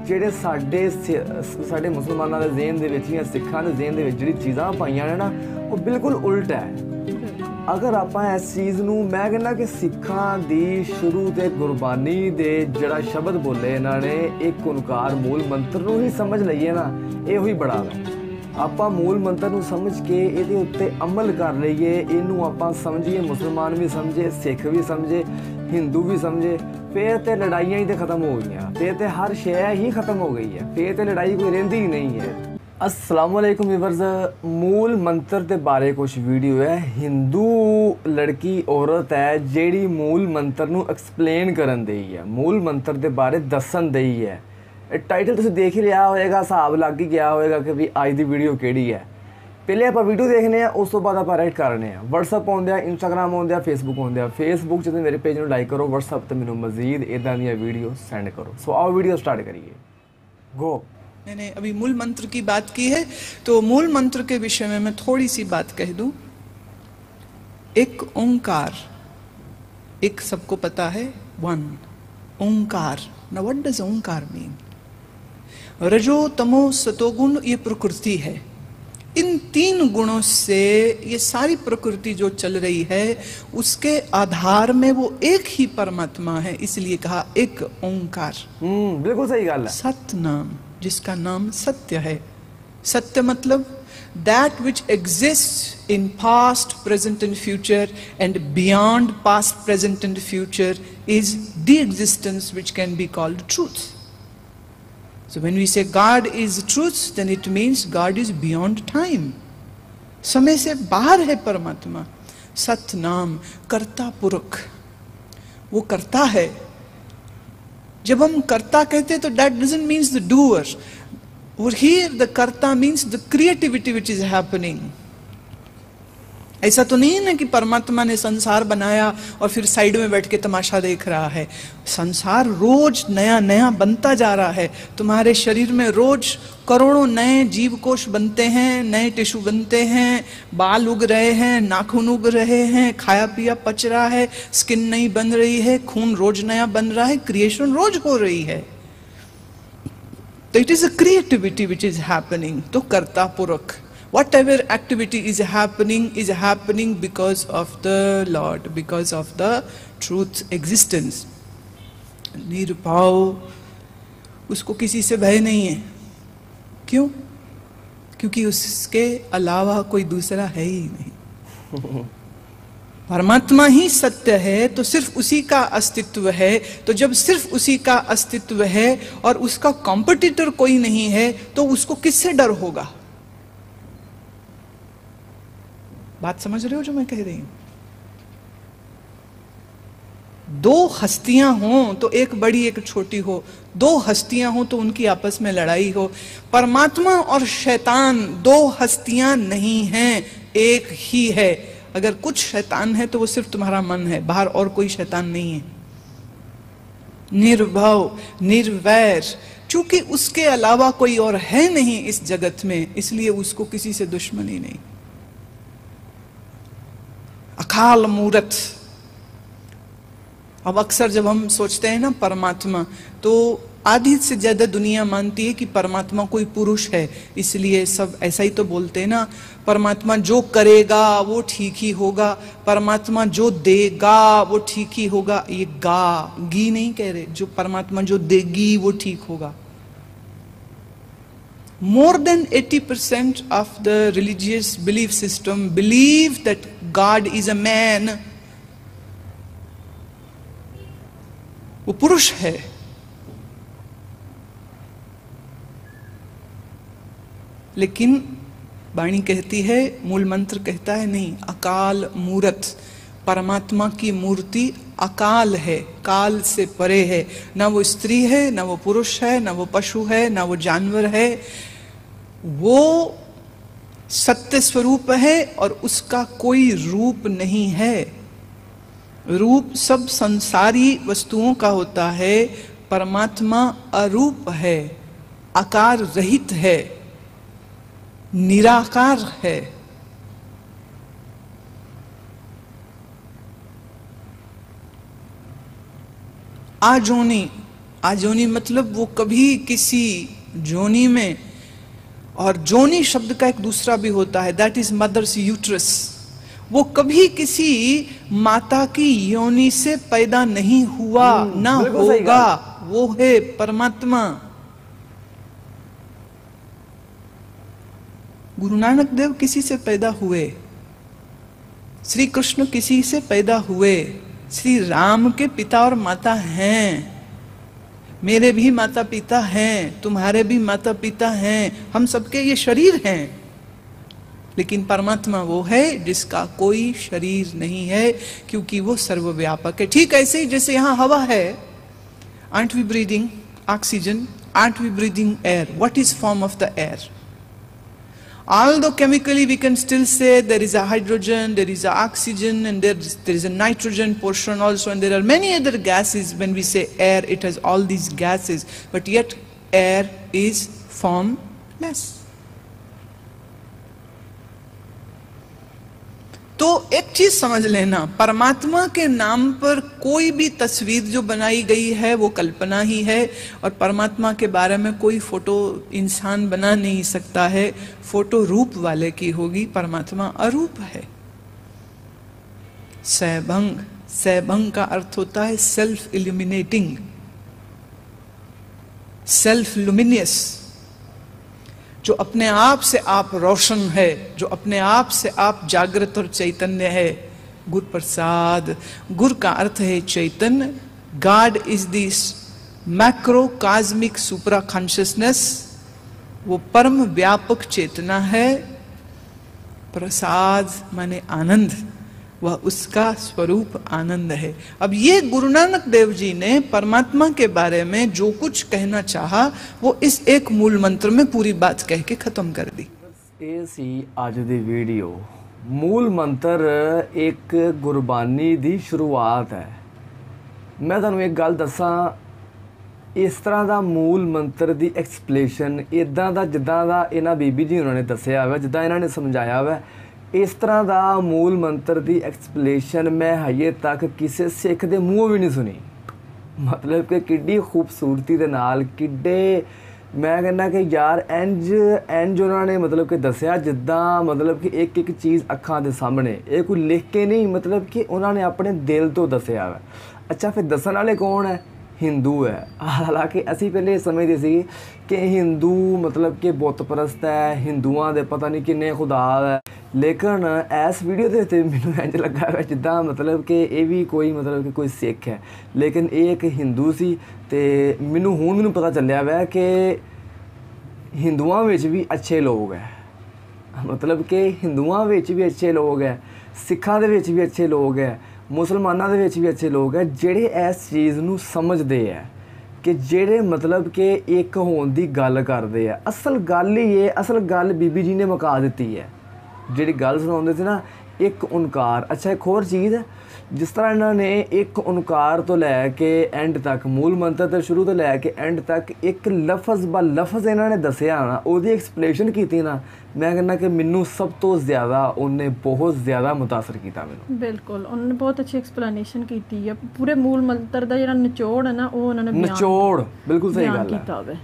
ਜਿਹੜੇ ਸਾਡੇ ਮੁਸਲਮਾਨਾਂ ਦੇ ਜ਼ਿਹਨ ਦੇ ਵਿੱਚ ਜਾਂ ਸਿੱਖਾਂ ਦੇ ਜ਼ਿਹਨ ਦੇ ਵਿੱਚ ਜਿਹੜੀ ਚੀਜ਼ਾਂ ਪਾਈਆਂ ਨੇ ਨਾ ਉਹ ਬਿਲਕੁਲ ਉਲਟ ਹੈ। ਅਗਰ ਆਪਾਂ ਇਸ ਚੀਜ਼ ਨੂੰ, ਮੈਂ ਕਹਿੰਦਾ ਕਿ ਸਿੱਖਾਂ ਦੀ ਸ਼ੁਰੂ ਤੇ ਗੁਰਬਾਨੀ ਦੇ ਜਿਹੜਾ ਸ਼ਬਦ ਬੋਲੇ ਇਹਨਾਂ ਨੇ, ਇੱਕ ਓਂਕਾਰ ਮੂਲ ਮੰਤਰ ਨੂੰ ਹੀ ਸਮਝ ਲਈਏ ਨਾ, ਇਹੋ ਹੀ ਬੜਾ ਵਾ। ਆਪਾਂ ਮੂਲ ਮੰਤਰ ਨੂੰ ਸਮਝ ਕੇ ਇਹਦੇ ਉੱਤੇ ਅਮਲ ਕਰ ਲਈਏ, ਇਹਨੂੰ ਆਪਾਂ ਸਮਝੀਏ, ਮੁਸਲਮਾਨ ਵੀ ਸਮਝੇ, ਸਿੱਖ ਵੀ ਸਮਝੇ, ਹਿੰਦੂ ਵੀ ਸਮਝੇ, ਫਿਰ ਤੇ ਲੜਾਈਆਂ ਹੀ ਤੇ ਖਤਮ ਹੋ ਗਈਆਂ, ਫਿਰ ਤੇ ਹਰ ਸ਼ੈ ਹੀ ਖਤਮ ਹੋ ਗਈ ਹੈ, ਫਿਰ ਤੇ ਲੜਾਈ ਕੋਈ ਰਹਿੰਦੀ ਹੀ ਨਹੀਂ ਹੈ। अस्सलामुअलैकुम व्यूअर्स, मूल मंत्र के बारे कुछ वीडियो है। हिंदू लड़की औरत है जिहड़ी मूल मंत्र नूं एक्सप्लेन करन दई है, मूल मंत्र के बारे दसन दई है। टाइटल तुसीं देख ही लिया होएगा, हिसाब लग ही गया होएगा कि भी अज दी वीडियो किहड़ी है। पहले आप वीडियो देखने हैं, उस तो बाद आप राइट करने हैं। व्हाट्सअप आउंदे, इंस्टाग्राम आउंदे, फेसबुक आउंदे। फेसबुक से मेरे पेज में लाइक करो, व्हाट्सअप तो मैनूं मजीद इदां दी वीडियो सेंड करो। सो आओ वीडियो स्टार्ट करिए, गो। मैंने अभी मूल मंत्र की बात की है, तो मूल मंत्र के विषय में मैं थोड़ी सी बात कह दूं। एक ओंकार, एक सबको पता है, one Omkar. Now what does Omkar mean? रजो तमो सतोगुण ये प्रकृति है। इन तीन गुणों से ये सारी प्रकृति जो चल रही है उसके आधार में वो एक ही परमात्मा है, इसलिए कहा एक ओंकार। बिल्कुल सही गल है। सत नाम, जिसका नाम सत्य है। सत्य मतलब that which exists in past, present and future, and beyond past, present and future is the existence which can be called truth. So when we say God is truth, then it means God is beyond time. समय से बाहर है परमात्मा। सत नाम, कर्ता पुरख, वो करता है। जब हम कर्ता कहते हैं तो that doesn't means the doer. Or here the कर्ता means the creativity which is happening. ऐसा तो नहीं है ना कि परमात्मा ने संसार बनाया और फिर साइड में बैठ के तमाशा देख रहा है। संसार रोज नया नया बनता जा रहा है। तुम्हारे शरीर में रोज करोड़ों नए जीव कोश बनते हैं, नए टिश्यू बनते हैं, बाल उग रहे हैं, नाखून उग रहे हैं, खाया पिया पच रहा है, स्किन नई बन रही है, खून रोज नया बन रहा है, क्रिएशन रोज हो रही है। तो it is a creativity which is happening. तो कर्ता पुरख, whatever activity is happening because of the Lord, because of the truth existence. निर्भाव, उसको किसी से भय नहीं है। क्यों? क्योंकि उसके अलावा कोई दूसरा है ही नहीं। परमात्मा ही सत्य है, तो सिर्फ उसी का अस्तित्व है। तो जब सिर्फ उसी का अस्तित्व है और उसका कॉम्पिटिटर कोई नहीं है, तो उसको किससे डर होगा? बात समझ रहे हो जो मैं कह रही हूं? दो हस्तियां हों तो एक बड़ी एक छोटी हो, दो हस्तियां हों तो उनकी आपस में लड़ाई हो। परमात्मा और शैतान दो हस्तियां नहीं हैं, एक ही है। अगर कुछ शैतान है तो वो सिर्फ तुम्हारा मन है, बाहर और कोई शैतान नहीं है। निर्भव, निर्वैर, चूंकि उसके अलावा कोई और है नहीं इस जगत में, इसलिए उसको किसी से दुश्मनी नहीं। अकाल मूरत। अब अक्सर जब हम सोचते हैं ना परमात्मा, तो आधी से ज्यादा दुनिया मानती है कि परमात्मा कोई पुरुष है, इसलिए सब ऐसा ही तो बोलते हैं ना। परमात्मा जो करेगा वो ठीक ही होगा, परमात्मा जो देगा वो ठीक ही होगा। ये गी नहीं कह रहे, जो परमात्मा जो देगी वो ठीक होगा। More than 80% of the religious belief system believe that God is a man. वो पुरुष है। लेकिन वाणी कहती है, मूल मंत्र कहता है नहीं, अकाल मूरत। परमात्मा की मूर्ति अकाल है, काल से परे है। ना वो स्त्री है, ना वो पुरुष है, ना वो पशु है, ना वो जानवर है। वो सत्य स्वरूप है और उसका कोई रूप नहीं है। रूप सब संसारी वस्तुओं का होता है, परमात्मा अरूप है, आकार रहित है, निराकार है। आजोनी आजोनी मतलब वो कभी किसी जोनी में, और जोनी शब्द का एक दूसरा भी होता है, दैट इज मदर्स यूट्रस। वो कभी किसी माता की योनि से पैदा नहीं हुआ, ना होगा, वो है परमात्मा। गुरु नानक देव किसी से पैदा हुए, श्री कृष्ण किसी से पैदा हुए, श्री राम के पिता और माता हैं, मेरे भी माता पिता हैं, तुम्हारे भी माता पिता हैं, हम सबके ये शरीर हैं। लेकिन परमात्मा वो है जिसका कोई शरीर नहीं है, क्योंकि वो सर्वव्यापक है। ठीक ऐसे ही जैसे यहां हवा है, aren't we breathing oxygen, aren't we breathing air? What is form of the air? Although chemically we can still say there is a hydrogen, there is a oxygen, and there is a nitrogen portion also, and there are many other gases. When we say air, it has all these gases, but yet air is formless. तो एक चीज समझ लेना, परमात्मा के नाम पर कोई भी तस्वीर जो बनाई गई है वो कल्पना ही है, और परमात्मा के बारे में कोई फोटो इंसान बना नहीं सकता है, फोटो रूप वाले की होगी, परमात्मा अरूप है। सैभंग, सैभंग का अर्थ होता है सेल्फ इल्यूमिनेटिंग, सेल्फ लुमिनियस, जो अपने आप से आप रोशन है, जो अपने आप से आप जागृत और चैतन्य है। गुरु प्रसाद, गुरु का अर्थ है चैतन्य। God is this macro cosmic supra consciousness, वो परम व्यापक चेतना है। प्रसाद माने आनंद, वह उसका स्वरूप आनंद है। अब ये गुरु नानक देव जी ने परमात्मा के बारे में जो कुछ कहना चाहा वो इस एक मूल मंत्र में पूरी बात कह के खत्म कर दी। ਇਹ ਸੀ ਅੱਜ ਦੀ ਵੀਡੀਓ। ਮੂਲ ਮੰਤਰ ਇੱਕ ਗੁਰਬਾਣੀ ਦੀ ਸ਼ੁਰੂਆਤ ਹੈ। ਮੈਂ ਤੁਹਾਨੂੰ ਇੱਕ ਗੱਲ ਦੱਸਾਂ, ਇਸ ਤਰ੍ਹਾਂ ਦਾ ਮੂਲ ਮੰਤਰ ਦੀ ਐਕਸਪਲੇਸ਼ਨ ਇਦਾਂ ਦਾ ਜਿੱਦਾਂ ਦਾ ਇਹਨਾਂ ਬੀਬੀ ਜੀ ਉਹਨਾਂ ਨੇ ਦੱਸਿਆ ਹੋਇਆ, ਜਿੱਦਾਂ ਇਹਨਾਂ ਨੇ ਸਮਝਾਇਆ ਹੋਇਆ, ਇਸ ਤਰ੍ਹਾਂ ਦਾ ਮੂਲ ਮੰਤਰ ਦੀ ਐਕਸਪਲੇਸ਼ਨ ਮੈਂ ਹਜੇ ਤੱਕ ਕਿਸੇ ਸਿੱਖ ਦੇ ਮੂੰਹੋਂ ਵੀ ਨਹੀਂ ਸੁਣੀ। ਮਤਲਬ ਕਿ ਕਿੱਡੀ ਖੂਬਸੂਰਤੀ ਦੇ ਨਾਲ, ਕਿੱਡੇ, ਮੈਂ ਕਹਿੰਦਾ ਕਿ ਯਾਰ ਇੰਜ ਉਹਨਾਂ ਨੇ ਮਤਲਬ ਕਿ ਦੱਸਿਆ ਜਿੱਦਾਂ ਮਤਲਬ ਕਿ ਇੱਕ ਇੱਕ ਚੀਜ਼ ਅੱਖਾਂ ਦੇ ਸਾਹਮਣੇ, ਇਹ ਕੋਈ ਲਿਖ ਕੇ ਨਹੀਂ, ਮਤਲਬ ਕਿ ਉਹਨਾਂ ਨੇ ਆਪਣੇ ਦਿਲ ਤੋਂ ਦੱਸਿਆ ਵਾ। ਅੱਛਾ, ਫਿਰ ਦੱਸਣ ਵਾਲੇ ਕੌਣ ਹੈ? ਹਿੰਦੂ ਹੈ। ਹਾਲਾਂਕਿ ਅਸੀਂ ਪਹਿਲੇ ਸਮਝਦੇ ਸੀ ਕਿ ਹਿੰਦੂ ਮਤਲਬ ਕਿ ਬੁੱਤ ਪ੍ਰਸਤ ਹੈ, ਹਿੰਦੂਆਂ ਦੇ ਪਤਾ ਨਹੀਂ ਕਿੰਨੇ ਖੁਦਾ ਹੈ, ਲੇਕਿਨ ਇਸ ਵੀਡੀਓ ਦੇ ਉੱਤੇ ਮੈਨੂੰ ਇੰਝ ਲੱਗਾ ਹੋਇਆ ਜਿੱਦਾਂ ਮਤਲਬ ਕਿ ਇਹ ਵੀ ਕੋਈ ਮਤਲਬ ਕਿ ਕੋਈ ਸਿੱਖ ਹੈ, ਲੇਕਿਨ ਇਹ ਇੱਕ ਹਿੰਦੂ ਸੀ। ਅਤੇ ਮੈਨੂੰ ਪਤਾ ਚੱਲਿਆ ਵੈ ਕਿ ਹਿੰਦੂਆਂ ਵਿੱਚ ਵੀ ਅੱਛੇ ਲੋਕ ਹੈ, ਮਤਲਬ ਕਿ ਹਿੰਦੂਆਂ ਵਿੱਚ ਵੀ ਅੱਛੇ ਲੋਕ ਹੈ, ਸਿੱਖਾਂ ਦੇ ਵਿੱਚ ਵੀ ਅੱਛੇ ਲੋਕ ਹੈ, ਮੁਸਲਮਾਨਾਂ ਦੇ ਵਿੱਚ ਵੀ ਅੱਛੇ ਲੋਕ ਹੈ, ਜਿਹੜੇ ਇਸ ਚੀਜ਼ ਨੂੰ ਸਮਝਦੇ ਹੈ ਕਿ ਜਿਹੜੇ ਮਤਲਬ ਕਿ ਇੱਕ ਹੋਣ ਦੀ ਗੱਲ ਕਰਦੇ ਆ। ਅਸਲ ਗੱਲ ਹੀ ਇਹ, ਅਸਲ ਗੱਲ ਬੀਬੀ ਜੀ ਨੇ ਮੁਕਾ ਦਿੱਤੀ ਹੈ। ਜਿਹੜੀ ਗੱਲ ਸੁਣਾਉਂਦੇ ਸੀ ਨਾ, ਇੱਕ ਓਂਕਾਰ। ਅੱਛਾ, ਇੱਕ ਹੋਰ ਚੀਜ਼ ਹੈ, ਜਿਸ ਤਰ੍ਹਾਂ ਇਹਨਾਂ ਨੇ ਇੱਕ ਓਂਕਾਰ ਤੋਂ ਲੈ ਕੇ ਐਂਡ ਤੱਕ, ਮੂਲ ਮੰਤਰ ਤੋਂ ਸ਼ੁਰੂ ਤੋਂ ਲੈ ਕੇ ਐਂਡ ਤੱਕ ਇੱਕ ਲਫ਼ਜ਼ ਬਾ ਲਫ਼ਜ਼ ਇਹਨਾਂ ਨੇ ਦੱਸਿਆ ਨਾ, ਉਹਦੀ ਐਕਸਪਲੇਸ਼ਨ ਕੀਤੀ ਨਾ, ਮੈਂ ਕਹਿੰਦਾ ਕਿ ਮੈਨੂੰ ਸਭ ਤੋਂ ਜ਼ਿਆਦਾ ਉਹਨੇ ਬਹੁਤ ਜ਼ਿਆਦਾ ਮੁਤਾਸਰ ਕੀਤਾ ਮੈਨੂੰ। ਬਿਲਕੁਲ, ਉਹਨਾਂ ਨੇ ਬਹੁਤ ਅੱਛੀ ਐਕਸਪਲੇਨੇਸ਼ਨ ਕੀਤੀ ਹੈ। ਪੂਰੇ ਮੂਲ ਮੰਤਰ ਦਾ ਜਿਹੜਾ ਨਿਚੋੜ ਹੈ ਨਾ, ਉਹ ਉਹਨਾਂ ਨੇ ਨਿਚੋੜ ਬਿਲਕੁਲ ਸਹੀ ਗੱਲ ਹੈ, ਕੀਤਾ ਹੋਵੇ।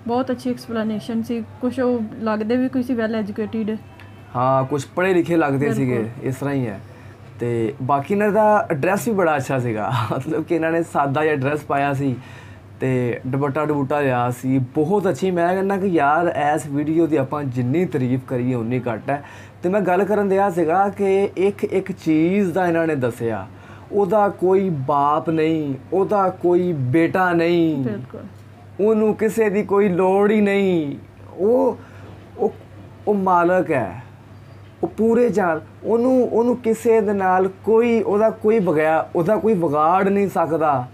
ਬਹੁਤ ਅੱਛੀ ਐਕਸਪਲੇਨੇਸ਼ਨ ਸੀ। ਕੁਝ ਉਹ ਲੱਗਦੇ ਵੀ ਕੋਈ ਸੀ ਵੈਲ ਐਜੂਕੇਟਿਡ, ਹਾਂ, ਕੁਝ ਪੜ੍ਹੇ ਲਿਖੇ ਲੱਗਦੇ ਸੀਗੇ, ਇਸ ਤਰ੍ਹਾਂ ਹੀ ਹੈ। ਅਤੇ ਬਾਕੀ ਇਹਨਾਂ ਦਾ ਐਡਰੈਸ ਵੀ ਬੜਾ ਅੱਛਾ ਸੀਗਾ, ਮਤਲਬ ਕਿ ਇਹਨਾਂ ਨੇ ਸਾਦਾ ਜਿਹਾ ਐਡਰੈਸ ਪਾਇਆ ਸੀ ਅਤੇ ਦੁਪੱਟਾ ਲਿਆ ਸੀ, ਬਹੁਤ ਅੱਛੀ। ਮੈਂ ਕਹਿੰਦਾ ਕਿ ਯਾਰ ਇਸ ਵੀਡੀਓ ਦੀ ਆਪਾਂ ਜਿੰਨੀ ਤਾਰੀਫ ਕਰੀਏ ਉਨੀ ਘੱਟ ਹੈ। ਅਤੇ ਮੈਂ ਗੱਲ ਕਰਨ ਦਿਆ ਸੀਗਾ ਕਿ ਇੱਕ ਚੀਜ਼ ਦਾ ਇਹਨਾਂ ਨੇ ਦੱਸਿਆ, ਉਹਦਾ ਕੋਈ ਬਾਪ ਨਹੀਂ, ਉਹਦਾ ਕੋਈ ਬੇਟਾ ਨਹੀਂ, ਉਹਨੂੰ ਕਿਸੇ ਦੀ ਕੋਈ ਲੋੜ ਹੀ ਨਹੀਂ, ਉਹ ਮਾਲਕ ਹੈ, ਉਹ ਪੂਰੇ ਜਾਨ, ਉਹਨੂੰ ਕਿਸੇ ਦੇ ਨਾਲ ਉਹਦਾ ਕੋਈ ਵਿਗਾੜ ਨਹੀਂ ਸਕਦਾ,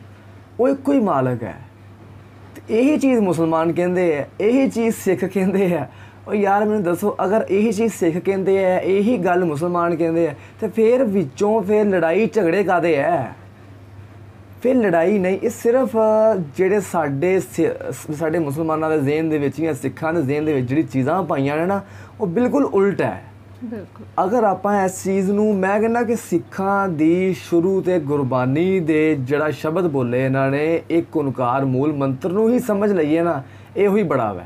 ਉਹ ਇੱਕੋ ਹੀ ਮਾਲਕ ਹੈ। ਅਤੇ ਇਹੀ ਚੀਜ਼ ਮੁਸਲਮਾਨ ਕਹਿੰਦੇ ਹੈ, ਇਹੀ ਚੀਜ਼ ਸਿੱਖ ਕਹਿੰਦੇ ਹੈ। ਉਹ ਯਾਰ ਮੈਨੂੰ ਦੱਸੋ, ਅਗਰ ਇਹੀ ਚੀਜ਼ ਸਿੱਖ ਕਹਿੰਦੇ ਹੈ, ਇਹੀ ਗੱਲ ਮੁਸਲਮਾਨ ਕਹਿੰਦੇ ਹੈ, ਅਤੇ ਫਿਰ ਵਿੱਚੋਂ ਫਿਰ ਲੜਾਈ ਝਗੜੇ ਕਾਹਦੇ ਹੈ? ਫਿਰ ਲੜਾਈ ਨਹੀਂ, ਇਹ ਸਿਰਫ ਜਿਹੜੇ ਸਾਡੇ ਮੁਸਲਮਾਨਾਂ ਦੇ ਜ਼ਿਹਨ ਦੇ ਵਿੱਚ ਜਾਂ ਸਿੱਖਾਂ ਦੇ ਜ਼ਿਹਨ ਦੇ ਵਿੱਚ ਜਿਹੜੀ ਚੀਜ਼ਾਂ ਪਾਈਆਂ ਨੇ ਨਾ, ਉਹ ਬਿਲਕੁਲ ਉਲਟ ਹੈ। ਬਿਲਕੁਲ ਅਗਰ ਆਪਾਂ ਇਸ ਚੀਜ਼ ਨੂੰ, ਮੈਂ ਕਹਿੰਦਾ ਕਿ ਸਿੱਖਾਂ ਦੀ ਸ਼ੁਰੂ ਤੇ ਗੁਰਬਾਨੀ ਦੇ ਜਿਹੜਾ ਸ਼ਬਦ ਬੋਲੇ ਇਹਨਾਂ ਨੇ, ਇੱਕ ਓਂਕਾਰ ਮੂਲ ਮੰਤਰ ਨੂੰ ਹੀ ਸਮਝ ਲਈਏ ਨਾ, ਇਹੋ ਹੀ ਬੜਾ ਵਾ।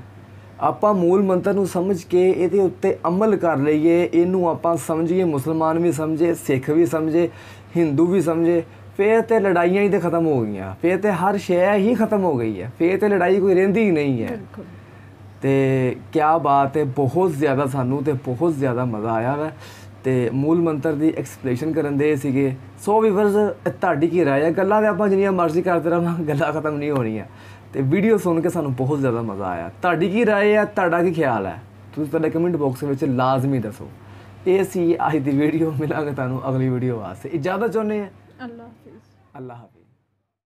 ਆਪਾਂ ਮੂਲ ਮੰਤਰ ਨੂੰ ਸਮਝ ਕੇ ਇਹਦੇ ਉੱਤੇ ਅਮਲ ਕਰ ਲਈਏ, ਇਹਨੂੰ ਆਪਾਂ ਸਮਝੀਏ, ਮੁਸਲਮਾਨ ਵੀ ਸਮਝੇ, ਸਿੱਖ ਵੀ ਸਮਝੇ, ਹਿੰਦੂ ਵੀ ਸਮਝੇ, ਫਿਰ ਤੇ ਲੜਾਈਆਂ ਹੀ ਤੇ ਖਤਮ ਹੋ ਗਈਆਂ, ਫਿਰ ਤੇ ਹਰ ਸ਼ੈ ਹੀ ਖਤਮ ਹੋ ਗਈ ਹੈ, ਫਿਰ ਤੇ ਲੜਾਈ ਕੋਈ ਰਹਿੰਦੀ ਹੀ ਨਹੀਂ ਹੈ। ਬਿਲਕੁਲ। ਤੇ ਕਿਆ ਬਾਤ ਹੈ, ਬਹੁਤ ਜ਼ਿਆਦਾ ਸਾਨੂੰ ਤੇ ਬਹੁਤ ਜ਼ਿਆਦਾ ਮਜ਼ਾ ਆਇਆ ਵਾ। ਤੇ ਮੂਲ ਮੰਤਰ ਦੀ ਐਕਸਪਲੇਸ਼ਨ ਕਰਨ ਦੇ ਸੀਗੇ। ਸੋ ਵੀਵਰਸ, ਤੁਹਾਡੀ ਕੀ ਰਾਏ ਹੈ? ਗੱਲਾਂ ਤੇ ਆਪਾਂ ਜਿੰਨੀਆਂ ਮਰਜ਼ੀ ਕਰਦੇ ਰਹਾਂਗੇ, ਗੱਲਾਂ ਖਤਮ ਨਹੀਂ ਹੋਣੀਆਂ। ਤੇ ਵੀਡੀਓ ਸੁਣ ਕੇ ਸਾਨੂੰ ਬਹੁਤ ਜ਼ਿਆਦਾ ਮਜ਼ਾ ਆਇਆ। ਤੁਹਾਡੀ ਕੀ ਰਾਏ ਹੈ? ਤੁਹਾਡਾ ਕੀ ਖਿਆਲ ਹੈ? ਤੁਸੀਂ ਤੁਹਾਡੇ ਕਮੈਂਟ ਬਾਕਸ ਵਿੱਚ ਲਾਜ਼ਮੀ ਦੱਸੋ। ਇਹ ਸੀ ਅੱਜ ਦੀ ਵੀਡੀਓ। ਮਿਲਾਂਗੇ ਤੁਹਾਨੂੰ ਅਗਲੀ ਵੀਡੀਓ ਵਾਸਤੇ। ਇਜਾਜ਼ਤ ਚਾਹੁੰਦੇ ਹਾਂ। ਅੱਲਾ ਹਾਫਿਜ਼। ਅੱਲਾ ਹਾਫਿਜ਼।